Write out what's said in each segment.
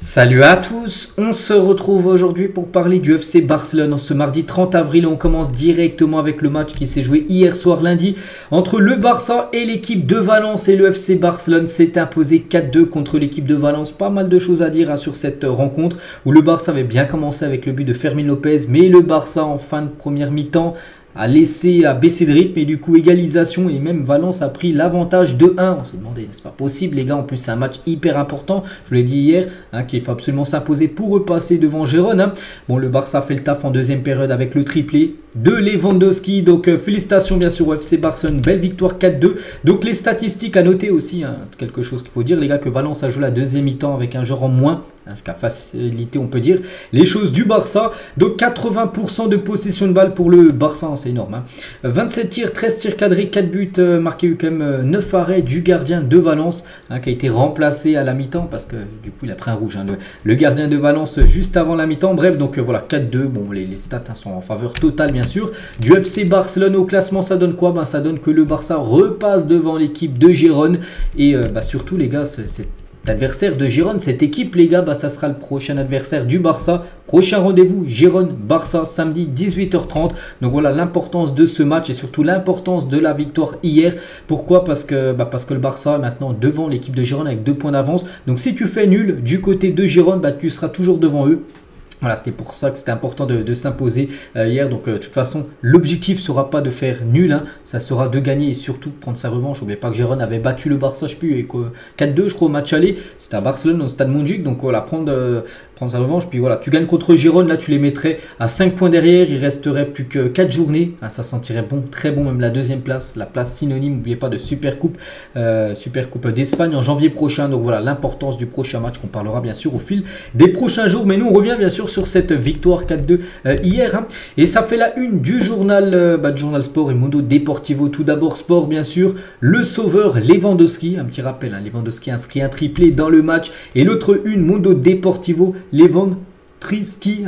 Salut à tous, on se retrouve aujourd'hui pour parler du FC Barcelone en ce mardi 30 avril. On commence directement avec le match qui s'est joué hier soir lundi entre le Barça et l'équipe de Valence. Et le FC Barcelone s'est imposé 4-2 contre l'équipe de Valence. Pas mal de choses à dire sur cette rencontre où le Barça avait bien commencé avec le but de Fermín López. Mais le Barça en fin de première mi-temps a baissé de rythme et du coup égalisation et même Valence a pris l'avantage de 1. On s'est demandé, c'est pas possible les gars, en plus c'est un match hyper important, je vous l'ai dit hier, qu'il faut absolument s'imposer pour repasser devant Gérone. Bon, le Barça fait le taf en deuxième période avec le triplé de Lewandowski, donc félicitations bien sûr au FC Barcelone, belle victoire 4-2. Donc les statistiques à noter aussi, quelque chose qu'il faut dire les gars, que Valence a joué la deuxième mi-temps avec un joueur en moins, ce qui a facilité on peut dire les choses du Barça. Donc 80% de possession de balle pour le Barça, c'est énorme. 27 tirs, 13 tirs cadrés, 4 buts marqués, quand même 9 arrêts du gardien de Valence qui a été remplacé à la mi-temps parce que du coup il a pris un rouge, le gardien de Valence juste avant la mi-temps. Bref, donc voilà 4-2, bon les stats sont en faveur totale bien sûr du FC Barcelone. Au classement ça donne quoi? Ça donne que le Barça repasse devant l'équipe de Gérone et surtout les gars, c'est adversaire de Gérone, cette équipe les gars, ça sera le prochain adversaire du Barça. Prochain rendez-vous Gérone-Barça samedi 18h30. Donc voilà l'importance de ce match et surtout l'importance de la victoire hier. Pourquoi? Parce que le Barça est maintenant devant l'équipe de Gérone avec 2 points d'avance. Donc si tu fais nul du côté de Gérone, tu seras toujours devant eux. Voilà, c'était pour ça que c'était important de s'imposer hier. Donc de toute façon, l'objectif ne sera pas de faire nul, ça sera de gagner et surtout prendre sa revanche. N'oubliez pas que Gérone avait battu le Barça, je ne sais plus, 4-2 je crois au match aller. C'était à Barcelone, au stade Montjuïc. Donc voilà, prendre sa revanche. Puis voilà, tu gagnes contre Gérone, là tu les mettrais à 5 points derrière. Il resterait plus que 4 journées. Ça sentirait bon, très bon, même la deuxième place. La place synonyme, n'oubliez pas, de Supercoupe d'Espagne en janvier prochain. Donc voilà, l'importance du prochain match qu'on parlera bien sûr au fil des prochains jours. Mais nous, on revient bien sûr sur cette victoire 4-2 hier. Et ça fait la une du journal, Sport et Mundo Deportivo. Tout d'abord Sport bien sûr. Le sauveur Lewandowski. Un petit rappel, Lewandowski inscrit un triplé dans le match. Et l'autre une, Mundo Deportivo, Lewandowski,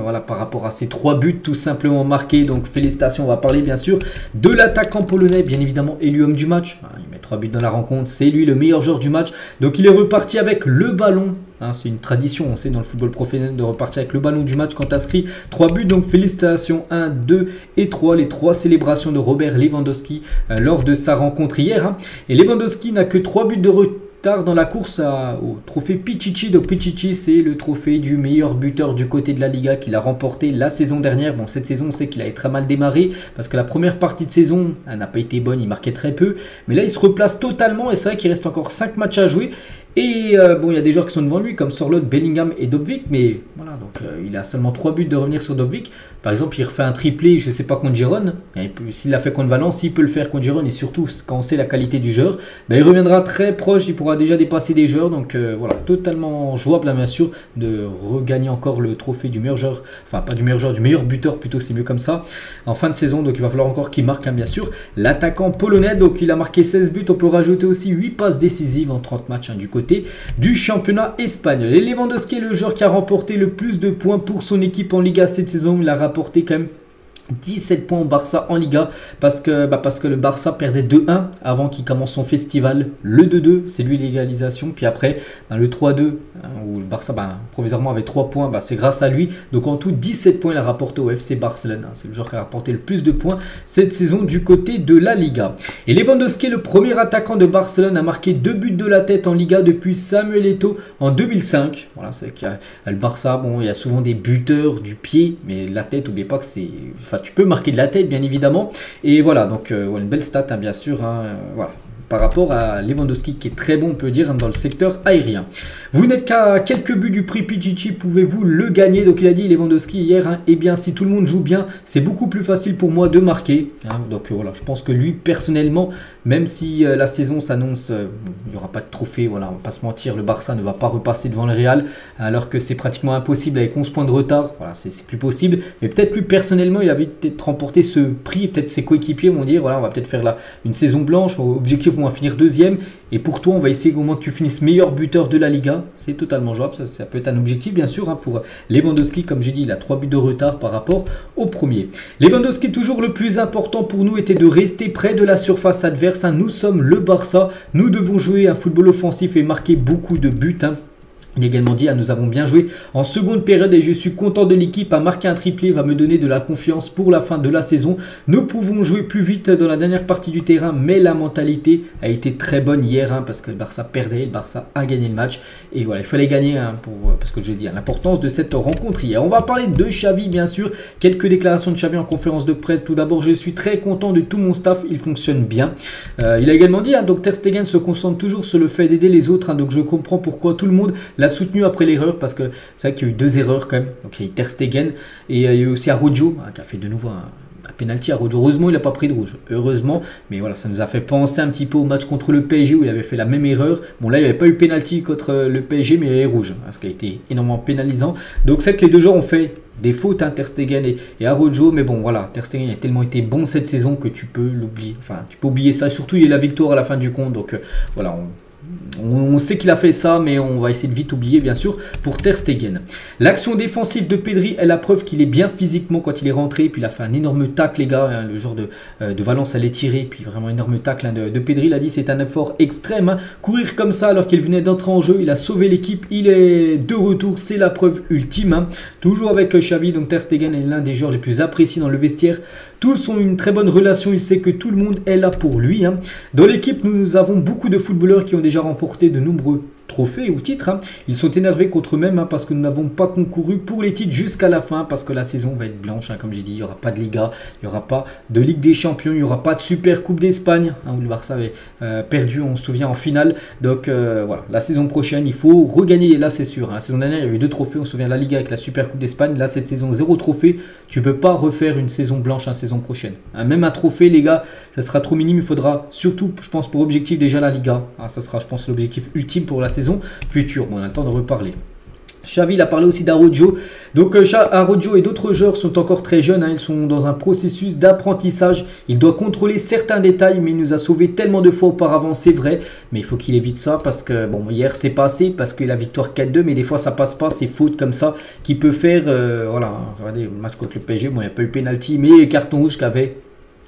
voilà, par rapport à ces 3 buts tout simplement marqués. Donc félicitations, on va parler bien sûr de l'attaquant polonais, bien évidemment élu homme du match. Il met 3 buts dans la rencontre, c'est lui le meilleur joueur du match. Donc il est reparti avec le ballon. C'est une tradition, on sait dans le football professionnel de repartir avec le ballon du match quand tu inscrit 3 buts. Donc félicitations 1, 2 et 3, les 3 célébrations de Robert Lewandowski lors de sa rencontre hier. Et Lewandowski n'a que 3 buts de retard dans la course au trophée Pichichi. Donc Pichichi, c'est le trophée du meilleur buteur du côté de la Liga qu'il a remporté la saison dernière. Bon, cette saison on sait qu'il a très mal démarré parce que la première partie de saison n'a pas été bonne, il marquait très peu. Mais là il se replace totalement et c'est vrai qu'il reste encore 5 matchs à jouer. Et il y a des joueurs qui sont devant lui comme Sorloth, Bellingham et Dovbyk, mais voilà, donc il a seulement 3 buts de revenir sur Dovbyk. Par exemple, il refait un triplé, je ne sais pas, contre Gérone. S'il l'a fait contre Valence, il peut le faire contre Gérone et surtout quand on sait la qualité du joueur, il reviendra très proche, il pourra déjà dépasser des joueurs. Donc voilà, totalement jouable bien sûr de regagner encore le trophée du meilleur joueur, enfin pas du meilleur joueur, du meilleur buteur plutôt, c'est mieux comme ça, en fin de saison. Donc il va falloir encore qu'il marque bien sûr. L'attaquant polonais, donc il a marqué 16 buts, on peut rajouter aussi 8 passes décisives en 30 matchs du côté du championnat espagnol. Et Lewandowski est le joueur qui a remporté le plus de points pour son équipe en Liga cette saison. Il a rapporté quand même 17 points au Barça en Liga parce que le Barça perdait 2-1 avant qu'il commence son festival. Le 2-2, c'est lui l'égalisation. Puis après, le 3-2, où le Barça provisoirement avait 3 points, c'est grâce à lui. Donc en tout, 17 points il a rapporté au FC Barcelone. C'est le joueur qui a rapporté le plus de points cette saison du côté de la Liga. Et Lewandowski est le premier attaquant de Barcelone à marquer 2 buts de la tête en Liga depuis Samuel Eto'o en 2005. Voilà, c'est qu'il y a le Barça, il y a souvent des buteurs du pied, mais la tête, n'oubliez pas que c'est... tu peux marquer de la tête bien évidemment. Et voilà, donc une belle stat bien sûr, voilà, par rapport à Lewandowski qui est très bon on peut dire dans le secteur aérien. Vous n'êtes qu'à quelques buts du prix Pichichi, pouvez-vous le gagner? Donc il a dit Lewandowski hier, eh bien si tout le monde joue bien, c'est beaucoup plus facile pour moi de marquer. Donc voilà, je pense que lui personnellement, même si la saison s'annonce, il n'y aura pas de trophée, voilà, on va pas se mentir, le Barça ne va pas repasser devant le Real, alors que c'est pratiquement impossible avec 11 points de retard, voilà, c'est plus possible. Mais peut-être lui personnellement, il avait peut-être remporté ce prix, et peut-être ses coéquipiers vont dire, voilà, on va peut-être faire là une saison blanche, objectif on va finir deuxième, et pour toi on va essayer au moins que tu finisses meilleur buteur de la Liga. C'est totalement jouable, ça peut être un objectif bien sûr pour Lewandowski. Comme j'ai dit, il a 3 buts de retard par rapport au premier. Lewandowski, toujours le plus important pour nous était de rester près de la surface adverse. Nous sommes le Barça, nous devons jouer un football offensif et marquer beaucoup de buts. Il a également dit, nous avons bien joué en seconde période et je suis content de l'équipe, a marqué un triplé, va me donner de la confiance pour la fin de la saison. Nous pouvons jouer plus vite dans la dernière partie du terrain, mais la mentalité a été très bonne hier parce que le Barça perdait, le Barça a gagné le match. Et voilà, il fallait gagner parce que j'ai dit l'importance de cette rencontre hier. On va parler de Xavi bien sûr, quelques déclarations de Xavi en conférence de presse. Tout d'abord, je suis très content de tout mon staff, il fonctionne bien. Il a également dit, donc Ter Stegen se concentre toujours sur le fait d'aider les autres, donc je comprends pourquoi tout le monde l'a soutenu après l'erreur, parce que c'est vrai qu'il y a eu 2 erreurs quand même. Donc il y a eu Ter Stegen et il y a eu aussi Araujo qui a fait de nouveau un penalty. Araujo, heureusement il n'a pas pris de rouge, heureusement, mais voilà, ça nous a fait penser un petit peu au match contre le PSG où il avait fait la même erreur. Bon là il n'y avait pas eu penalty contre le PSG, mais il y avait rouge, ce qui a été énormément pénalisant. Donc c'est que les deux joueurs ont fait des fautes, Ter Stegen et Araujo, mais bon voilà, Ter Stegen a tellement été bon cette saison que tu peux l'oublier, enfin tu peux oublier ça, surtout il y a eu la victoire à la fin du compte, donc voilà, on sait qu'il a fait ça, mais on va essayer de vite oublier, bien sûr, pour Ter Stegen. L'action défensive de Pedri est la preuve qu'il est bien physiquement quand il est rentré. Puis il a fait un énorme tacle, les gars. Le joueur de Valence allait tirer. Puis vraiment énorme tacle de Pedri. Il a dit c'est un effort extrême. Courir comme ça alors qu'il venait d'entrer en jeu. Il a sauvé l'équipe. Il est de retour. C'est la preuve ultime. Toujours avec Xavi. Donc Ter Stegen est l'un des joueurs les plus appréciés dans le vestiaire. Tous ont une très bonne relation. Il sait que tout le monde est là pour lui. Dans l'équipe, nous avons beaucoup de footballeurs qui ont déjà remporté de nombreux trophées ou titres. Ils sont énervés contre eux-mêmes parce que nous n'avons pas concouru pour les titres jusqu'à la fin, parce que la saison va être blanche, comme j'ai dit. Il n'y aura pas de Liga, il n'y aura pas de Ligue des Champions, il n'y aura pas de Super Coupe d'Espagne, où le Barça avait perdu, on se souvient, en finale. Donc voilà, la saison prochaine, il faut regagner, et là c'est sûr. La saison dernière, il y a eu 2 trophées, on se souvient, la Liga avec la Super Coupe d'Espagne. Là, cette saison, 0 trophée. Tu ne peux pas refaire une saison blanche la saison prochaine. Même un trophée, les gars, ça sera trop minime. Il faudra surtout, je pense, pour objectif déjà la Liga. Ça sera, je pense, l'objectif ultime pour la saison future. Bon, on a le temps de reparler. Xavi, il a parlé aussi d'Araujo. Donc Araujo et d'autres joueurs sont encore très jeunes. Ils sont dans un processus d'apprentissage. Il doit contrôler certains détails, mais il nous a sauvé tellement de fois auparavant, c'est vrai. Mais il faut qu'il évite ça parce que, bon, hier c'est passé parce que la victoire 4-2, mais des fois ça passe pas. C'est faute comme ça qui peut faire, voilà, regardez le match contre le PSG, bon, il n'y a pas eu pénalty, mais carton rouge qu'avait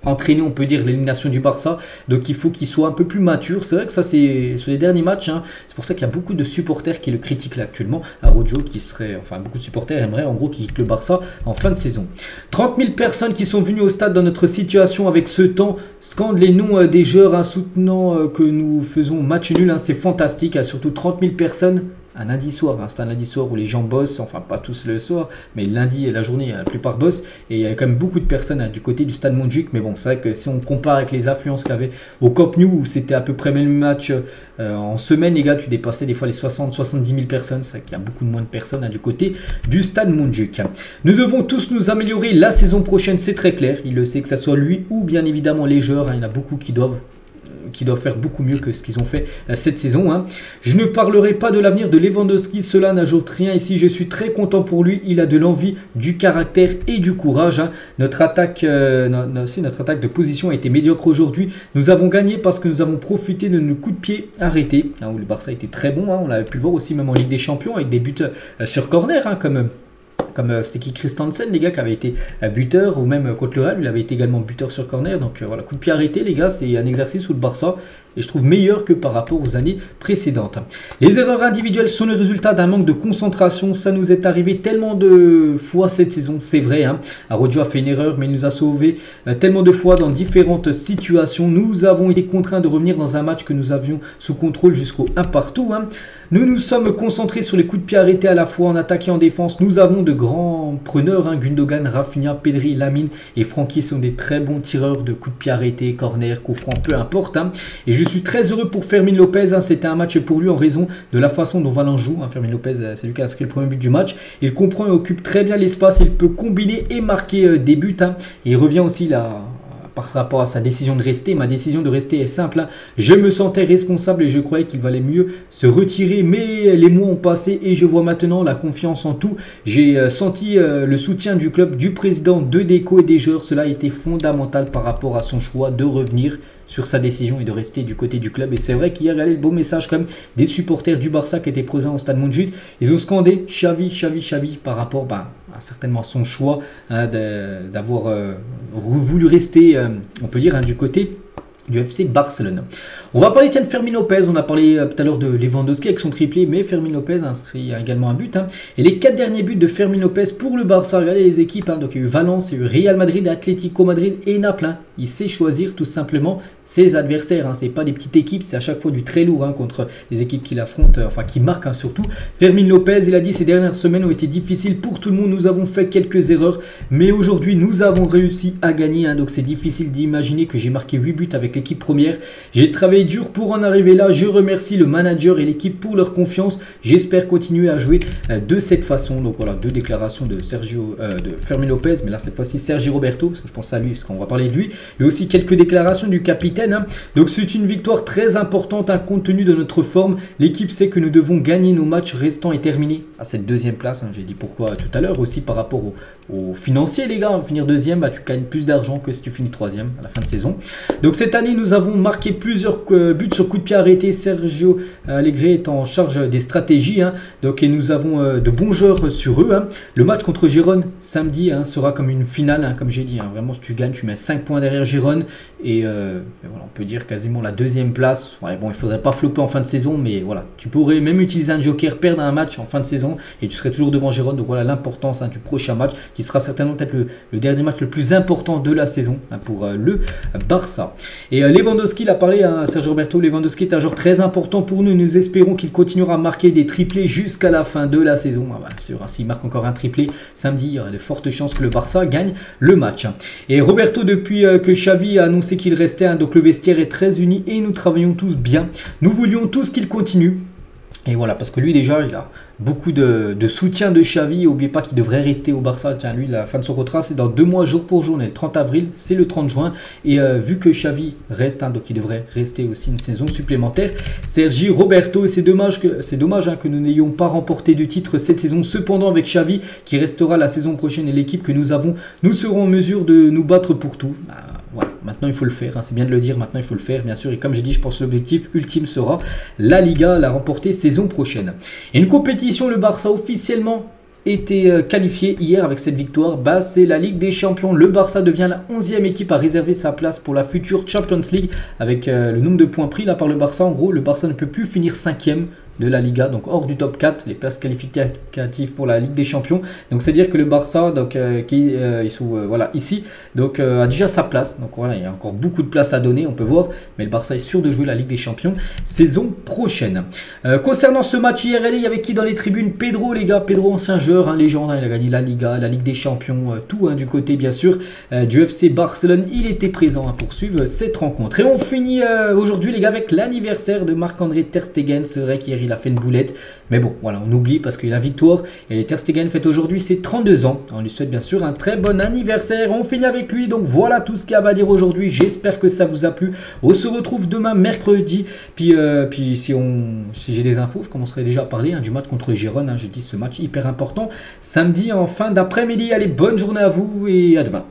entraîner, on peut dire, l'élimination du Barça. Donc il faut qu'il soit un peu plus mature. C'est vrai que ça, c'est sur les derniers matchs. C'est pour ça qu'il y a beaucoup de supporters qui le critiquent là actuellement. Araujo qui serait, enfin beaucoup de supporters aimeraient en gros qu'il quitte le Barça en fin de saison. 30 000 personnes qui sont venues au stade dans notre situation avec ce temps. Scandent les noms des joueurs soutenant que nous faisons match nul. C'est fantastique. Surtout 30 000 personnes. Un lundi soir, c'est un lundi soir où les gens bossent, enfin pas tous le soir, mais lundi et la journée, la plupart bossent, et il y a quand même beaucoup de personnes du côté du stade Montjuïc, mais bon, c'est vrai que si on compare avec les affluences qu'il y avait au Camp Nou, où c'était à peu près le même match en semaine, les gars, tu dépassais des fois les 60-70 000 personnes, c'est vrai qu'il y a beaucoup de moins de personnes du côté du stade Montjuïc. Nous devons tous nous améliorer la saison prochaine, c'est très clair, il le sait, que ce soit lui ou bien évidemment les joueurs, il y en a beaucoup qui doivent faire beaucoup mieux que ce qu'ils ont fait cette saison. Je ne parlerai pas de l'avenir de Lewandowski, cela n'ajoute rien ici, je suis très content pour lui, il a de l'envie, du caractère et du courage. Notre attaque de position a été médiocre aujourd'hui, nous avons gagné parce que nous avons profité de nos coups de pied arrêtés, où le Barça était très bon, on l'avait pu le voir aussi même en Ligue des Champions avec des buts sur corner, comme c'était qui, Christensen, les gars, qui avait été buteur, ou même contre le Real, il avait été également buteur sur corner. Donc voilà, coup de pied arrêté, les gars, c'est un exercice où le Barça, et je trouve meilleur que par rapport aux années précédentes. Les erreurs individuelles sont le résultat d'un manque de concentration. Ça nous est arrivé tellement de fois cette saison, c'est vrai. Araujo a fait une erreur, mais il nous a sauvé tellement de fois dans différentes situations. Nous avons été contraints de revenir dans un match que nous avions sous contrôle jusqu'au 1 partout. Nous nous sommes concentrés sur les coups de pied arrêtés à la fois en attaque et en défense. Nous avons de grands preneurs, Gundogan, Rafinha, Pedri, Lamine et Francky sont des très bons tireurs de coups de pied arrêtés, corner, coup franc, peu importe. Et je suis très heureux pour Fermin Lopez. C'était un match pour lui en raison de la façon dont Valence joue. Fermin Lopez, c'est lui qui a inscrit le premier but du match. Il comprend et occupe très bien l'espace. Il peut combiner et marquer des buts. Et il revient aussi là. Par rapport à sa décision de rester, ma décision de rester est simple. Je me sentais responsable et je croyais qu'il valait mieux se retirer. Mais les mois ont passé et je vois maintenant la confiance en tout. J'ai senti le soutien du club, du président, de Deco et des joueurs. Cela a été fondamental par rapport à son choix de revenir sur sa décision et de rester du côté du club. Et c'est vrai qu'hier, il y a le beau message comme des supporters du Barça qui étaient présents au stade Montjuïc. Ils ont scandé Xavi, Xavi, Xavi par rapport à certainement son choix d'avoir voulu rester, on peut dire, du côté du FC Barcelone. On va parler de Fermín López, on a parlé tout à l'heure de Lewandowski avec son triplé, mais Fermín López a inscrit également un but. Et les 4 derniers buts de Fermín López pour le Barça, regardez les équipes, donc il y a eu Valence, il y a eu Real Madrid, Atlético Madrid et Naples. Il sait choisir tout simplement ses adversaires, c'est pas des petites équipes, c'est à chaque fois du très lourd contre les équipes qu'il affronte, enfin qui marquent surtout. Fermín López, il a dit ces dernières semaines ont été difficiles pour tout le monde, nous avons fait quelques erreurs, mais aujourd'hui nous avons réussi à gagner, donc c'est difficile d'imaginer que j'ai marqué 8 buts avec l'équipe première. J'ai travaillé dur pour en arriver là. Je remercie le manager et l'équipe pour leur confiance. J'espère continuer à jouer de cette façon. Donc voilà, 2 déclarations de Fermín López, mais là cette fois-ci Sergi Roberto, parce que je pense à lui, parce qu'on va parler de lui. Et aussi quelques déclarations du capitaine. Donc c'est une victoire très importante compte tenu de notre forme. L'équipe sait que nous devons gagner nos matchs restants et terminer à cette 2e place. J'ai dit pourquoi tout à l'heure, aussi par rapport aux financiers les gars. Finir 2e, tu gagnes plus d'argent que si tu finis 3e à la fin de saison. Donc cette année nous avons marqué plusieurs buts sur coup de pied arrêté. Sergio Alegre est en charge des stratégies, donc, et nous avons de bons joueurs sur eux. Le match contre Gérone samedi sera comme une finale, comme j'ai dit. Vraiment, si tu gagnes, tu mets 5 points derrière Gérone. Et voilà, on peut dire quasiment la 2e place. Ouais, bon, il ne faudrait pas flopper en fin de saison, mais voilà, tu pourrais même utiliser un joker, perdre un match en fin de saison et tu serais toujours devant Gérone. Donc voilà l'importance du prochain match qui sera certainement peut-être le dernier match le plus important de la saison pour le Barça. Et Lewandowski, il a parlé à Sergio Roberto. Lewandowski est un joueur très important pour nous. Nous espérons qu'il continuera à marquer des triplés jusqu'à la fin de la saison. C'est sûr, s'il marque encore un triplé samedi, il y aura de fortes chances que le Barça gagne le match. Et Roberto, depuis que Xavi a annoncé qu'il restait, donc le vestiaire est très uni et nous travaillons tous bien. Nous voulions tous qu'il continue. Et voilà, parce que lui déjà, il a beaucoup de soutien de Xavi. N'oubliez pas qu'il devrait rester au Barça. Tiens, lui, la fin de son contrat, c'est dans 2 mois, jour pour jour. On est le 30 avril, c'est le 30 juin. Et vu que Xavi reste, donc il devrait rester aussi une saison supplémentaire. Sergi Roberto, c'est dommage que nous n'ayons pas remporté de titre cette saison. Cependant, avec Xavi, qui restera la saison prochaine et l'équipe que nous avons, nous serons en mesure de nous battre pour tout. Voilà, maintenant il faut le faire, c'est bien de le dire, maintenant il faut le faire bien sûr, et comme j'ai dit, je pense que l'objectif ultime sera la Liga, la remporter saison prochaine. Et une compétition, le Barça officiellement été qualifié hier avec cette victoire, c'est la Ligue des Champions. Le Barça devient la 11e équipe à réserver sa place pour la future Champions League avec le nombre de points pris là par le Barça. En gros, le Barça ne peut plus finir 5e de la Liga, donc hors du top 4, les places qualificatives pour la Ligue des Champions. Donc c'est dire que le Barça, donc ils sont voilà ici, donc a déjà sa place. Donc voilà, il y a encore beaucoup de place à donner, on peut voir, mais le Barça est sûr de jouer la Ligue des Champions saison prochaine. Concernant ce match IRL, il y avait qui dans les tribunes? Pedro, les gars, Pedro, ancien joueur, légende, il a gagné la Liga, la Ligue des Champions, tout du côté bien sûr du FC Barcelone. Il était présent pour suivre cette rencontre. Et on finit aujourd'hui les gars avec l'anniversaire de Marc-André Ter Stegen. C'est vrai qu'hier il a fait une boulette, mais bon voilà, on oublie parce que la victoire, et Ter Stegen fête aujourd'hui ses 32 ans. On lui souhaite bien sûr un très bon anniversaire. On finit avec lui, donc voilà tout ce qu'il y a à dire aujourd'hui. J'espère que ça vous a plu. On se retrouve demain mercredi, puis si j'ai des infos, je commencerai déjà à parler du match contre Gérone. J'ai dit ce match hyper important samedi en fin d'après-midi. Allez, bonne journée à vous et à demain.